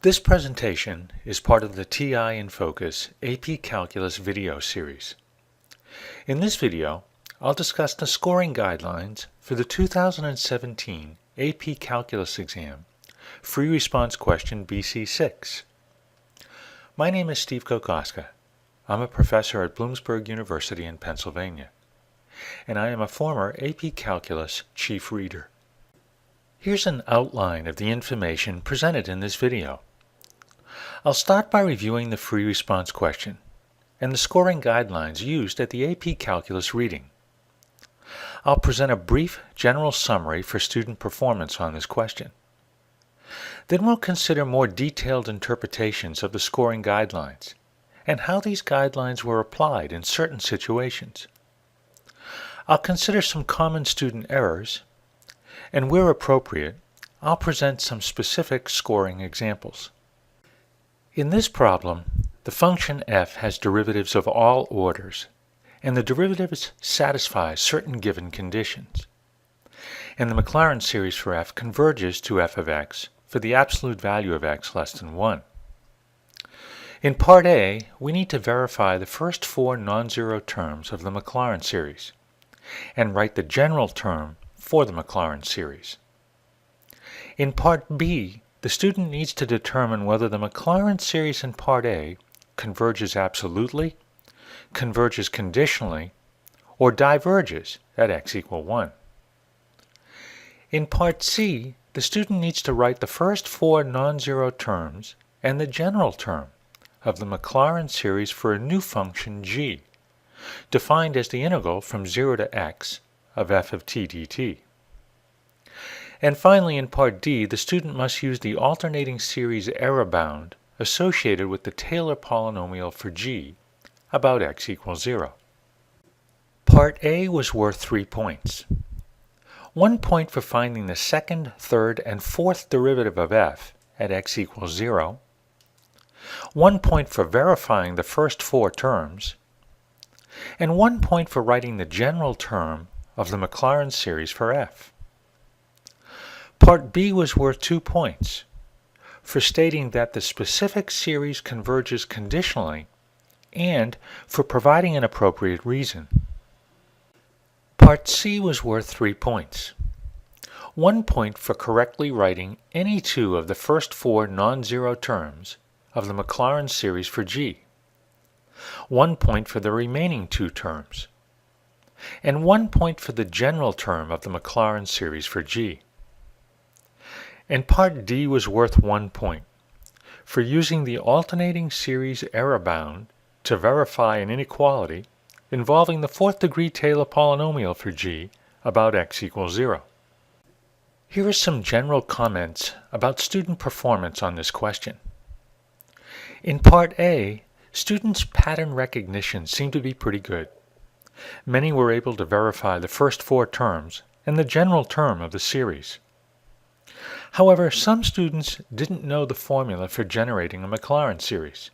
This presentation is part of the TI in Focus AP Calculus video series. In this video, I'll discuss the scoring guidelines for the 2017 AP Calculus exam, free response question BC6. My name is Steve Kokoska. I'm a professor at Bloomsburg University in Pennsylvania, and I am a former AP Calculus chief reader. Here's an outline of the information presented in this video. I'll start by reviewing the free response question and the scoring guidelines used at the AP Calculus reading. I'll present a brief general summary for student performance on this question. Then we'll consider more detailed interpretations of the scoring guidelines and how these guidelines were applied in certain situations. I'll consider some common student errors, and where appropriate, I'll present some specific scoring examples. In this problem, the function f has derivatives of all orders, and the derivatives satisfy certain given conditions. And the Maclaurin series for f converges to f of x for the absolute value of x less than 1. In part A, we need to verify the first four non-zero terms of the Maclaurin series, and write the general term for the Maclaurin series. In part B, the student needs to determine whether the Maclaurin series in part A converges absolutely, converges conditionally, or diverges at x equal 1. In part C, the student needs to write the first four non-zero terms and the general term of the Maclaurin series for a new function g, defined as the integral from 0 to x of f of t dt. And finally, in part D, the student must use the alternating series error bound associated with the Taylor polynomial for g about x equals 0. Part A was worth 3 points. 1 point for finding the second, third, and fourth derivative of f at x equals 0. 1 point for verifying the first four terms, and 1 point for writing the general term of the Maclaurin series for f. Part B was worth 2 points for stating that the specific series converges conditionally and for providing an appropriate reason. Part C was worth 3 points. 1 point for correctly writing any two of the first four non-zero terms of the Maclaurin series for g. 1 point for the remaining two terms, and 1 point for the general term of the Maclaurin series for g. And part D was worth 1 point for using the alternating series error bound to verify an inequality involving the fourth degree Taylor polynomial for g about x equals 0. Here are some general comments about student performance on this question. In part A, students' pattern recognition seemed to be pretty good. Many were able to verify the first four terms and the general term of the series. However, some students didn't know the formula for generating a Maclaurin series,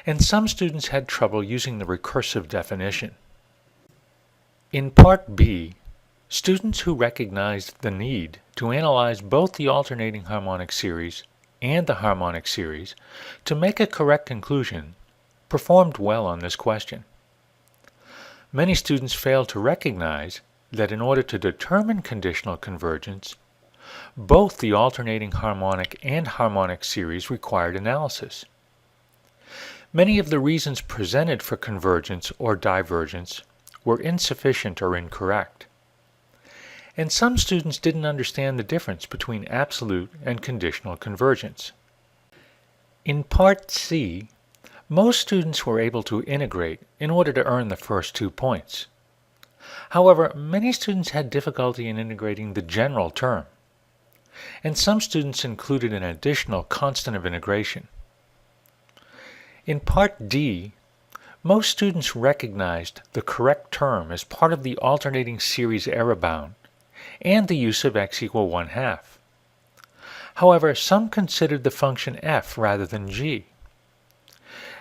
and some students had trouble using the recursive definition. In part B, students who recognized the need to analyze both the alternating harmonic series and the harmonic series to make a correct conclusion performed well on this question. Many students failed to recognize that in order to determine conditional convergence, both the alternating harmonic and harmonic series required analysis. Many of the reasons presented for convergence or divergence were insufficient or incorrect. And some students didn't understand the difference between absolute and conditional convergence. In part C, most students were able to integrate in order to earn the first 2 points. However, many students had difficulty in integrating the general term, and some students included an additional constant of integration. In part D, most students recognized the correct term as part of the alternating series error bound and the use of x equal 1/2. However, some considered the function f rather than g,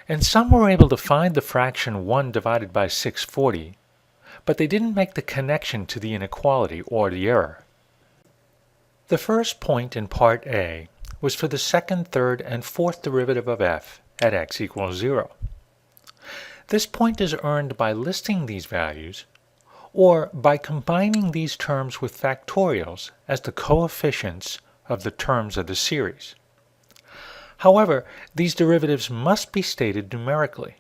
and some were able to find the fraction 1 divided by 640, but they didn't make the connection to the inequality or the error. The first point in part A was for the second, third, and fourth derivative of f at x equals 0. This point is earned by listing these values or by combining these terms with factorials as the coefficients of the terms of the series. However, these derivatives must be stated numerically,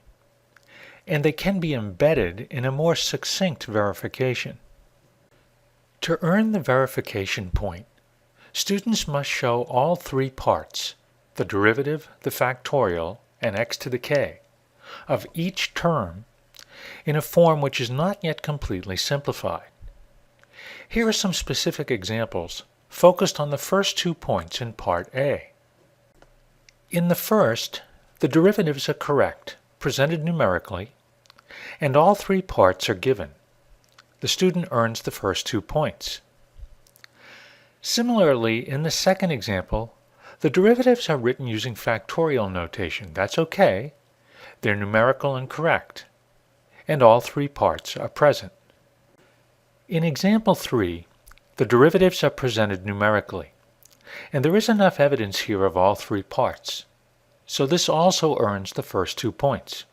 and they can be embedded in a more succinct verification. To earn the verification point, students must show all three parts, the derivative, the factorial, and x to the k, of each term in a form which is not yet completely simplified. Here are some specific examples focused on the first 2 points in Part A. In the first, the derivatives are correct, presented numerically, and all three parts are given. The student earns the first 2 points. Similarly, in the second example, the derivatives are written using factorial notation. That's okay. They're numerical and correct, and all three parts are present. In example 3, the derivatives are presented numerically, and there is enough evidence here of all three parts, so this also earns the first 2 points.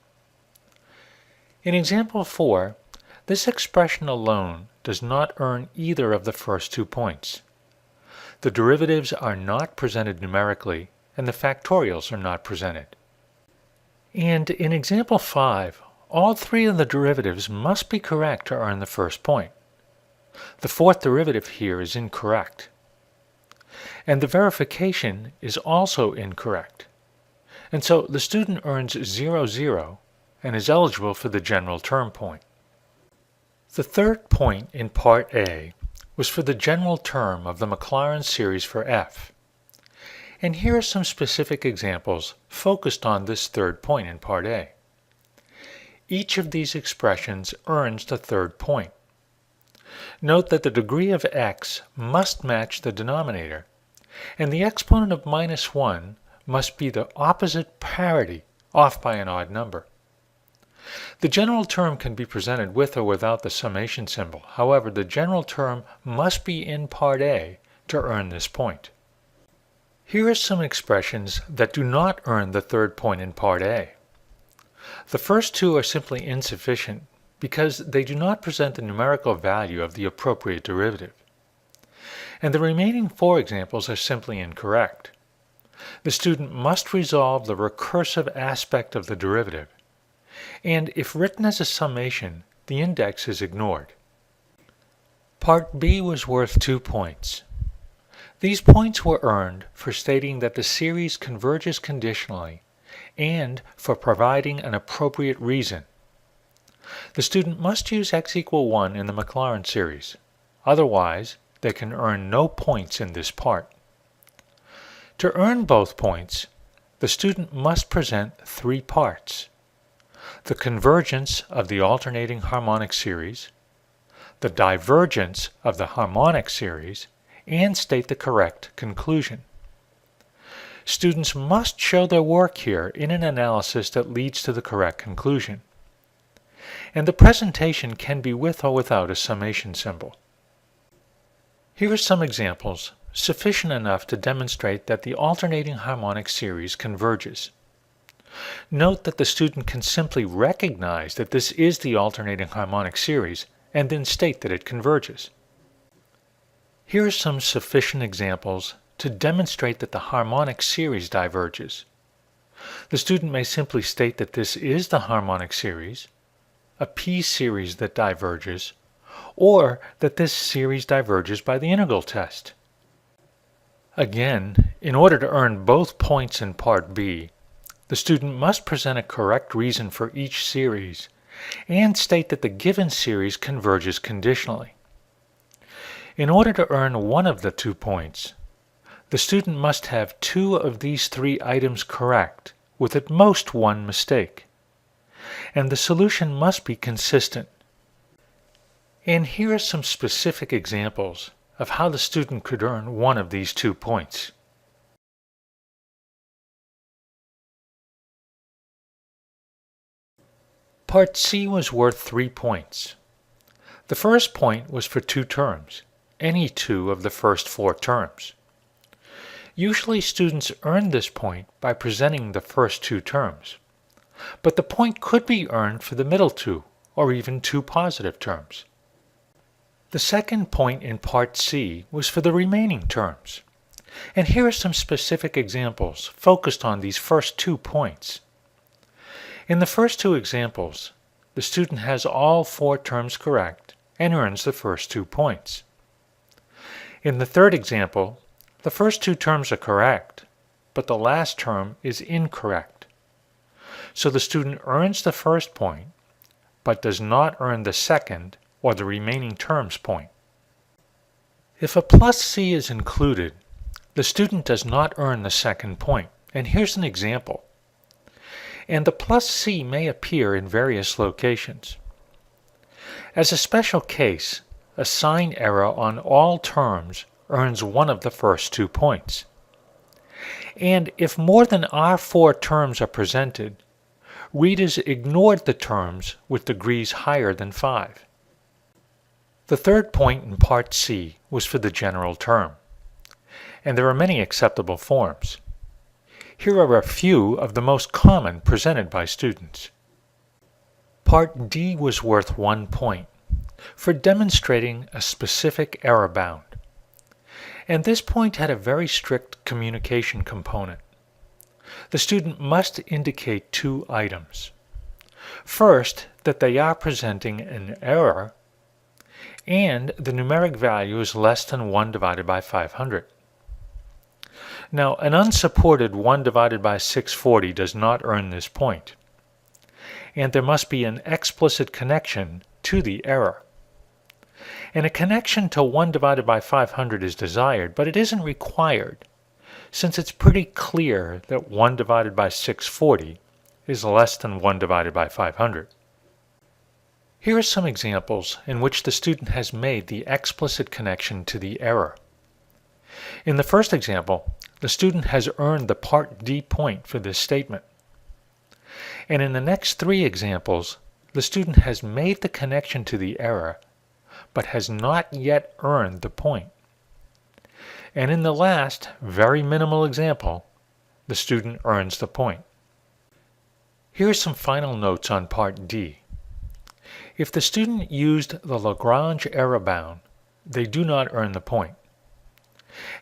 In example 4, this expression alone does not earn either of the first 2 points. The derivatives are not presented numerically, and the factorials are not presented. And in example 5, all three of the derivatives must be correct to earn the first point. The fourth derivative here is incorrect, and the verification is also incorrect, and so the student earns 0, 0 and is eligible for the general term point. The third point in Part A was for the general term of the Maclaurin series for f, and here are some specific examples focused on this third point in Part A. Each of these expressions earns the third point. Note that the degree of x must match the denominator, and the exponent of -1 must be the opposite parity, off by an odd number. The general term can be presented with or without the summation symbol. However, the general term must be in Part A to earn this point. Here are some expressions that do not earn the third point in Part A. The first 2 are simply insufficient because they do not present the numerical value of the appropriate derivative. And the remaining 4 examples are simply incorrect. The student must resolve the recursive aspect of the derivative, and if written as a summation, the index is ignored. Part B was worth 2 points. These points were earned for stating that the series converges conditionally and for providing an appropriate reason. The student must use x equal 1 in the Maclaurin series. Otherwise, they can earn no points in this part. To earn both points, the student must present 3 parts: the convergence of the alternating harmonic series, the divergence of the harmonic series, and state the correct conclusion. Students must show their work here in an analysis that leads to the correct conclusion. And the presentation can be with or without a summation symbol. Here are some examples sufficient enough to demonstrate that the alternating harmonic series converges. Note that the student can simply recognize that this is the alternating harmonic series and then state that it converges. Here are some sufficient examples to demonstrate that the harmonic series diverges. The student may simply state that this is the harmonic series, a p-series that diverges, or that this series diverges by the integral test. Again, in order to earn both points in Part B, the student must present a correct reason for each series and state that the given series converges conditionally. In order to earn one of the 2 points, the student must have 2 of these 3 items correct, with at most 1 mistake, and the solution must be consistent. And here are some specific examples of how the student could earn one of these 2 points. Part C was worth 3 points. The first point was for 2 terms, any 2 of the first 4 terms. Usually students earn this point by presenting the first two terms, but the point could be earned for the middle two, or even two positive terms. The second point in Part C was for the remaining terms, and here are some specific examples focused on these first 2 points. In the first 2 examples, the student has all 4 terms correct and earns the first 2 points. In the third example, the first 2 terms are correct, but the last term is incorrect. So the student earns the first point, but does not earn the second or the remaining terms point. If a plus C is included, the student does not earn the second point, and here's an example. And the plus C may appear in various locations. As a special case, a sign error on all terms earns one of the first 2 points. And if more than our 4 terms are presented, readers ignored the terms with degrees higher than 5. The third point in Part C was for the general term, and there are many acceptable forms. Here are a few of the most common presented by students. Part D was worth 1 point for demonstrating a specific error bound, and this point had a very strict communication component. The student must indicate 2 items. First, that they are presenting an error, and the numeric value is less than 1 divided by 500. Now, an unsupported 1 divided by 640 does not earn this point, and there must be an explicit connection to the error. And a connection to 1 divided by 500 is desired, but it isn't required, since it's pretty clear that 1 divided by 640 is less than 1 divided by 500. Here are some examples in which the student has made the explicit connection to the error. In the first example, the student has earned the Part D point for this statement. And in the next 3 examples, the student has made the connection to the error, but has not yet earned the point. And in the last, very minimal example, the student earns the point. Here are some final notes on Part D. If the student used the Lagrange error bound, they do not earn the point.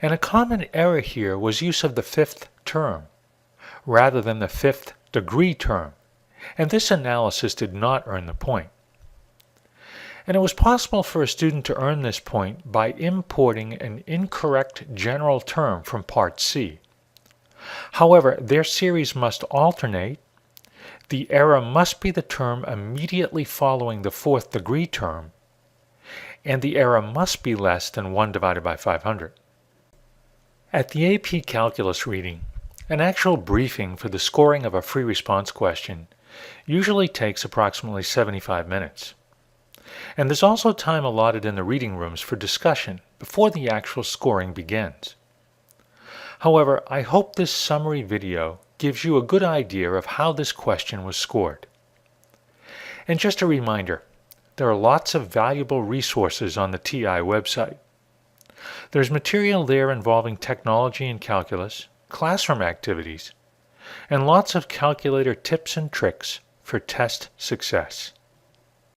And a common error here was use of the 5th term, rather than the 5th degree term, and this analysis did not earn the point. And it was possible for a student to earn this point by importing an incorrect general term from Part C. However, their series must alternate, the error must be the term immediately following the 4th degree term, and the error must be less than 1 divided by 500. At the AP Calculus reading, an actual briefing for the scoring of a free response question usually takes approximately 75 minutes. And there's also time allotted in the reading rooms for discussion before the actual scoring begins. However, I hope this summary video gives you a good idea of how this question was scored. And just a reminder, there are lots of valuable resources on the TI website. There's material there involving technology and calculus, classroom activities, and lots of calculator tips and tricks for test success.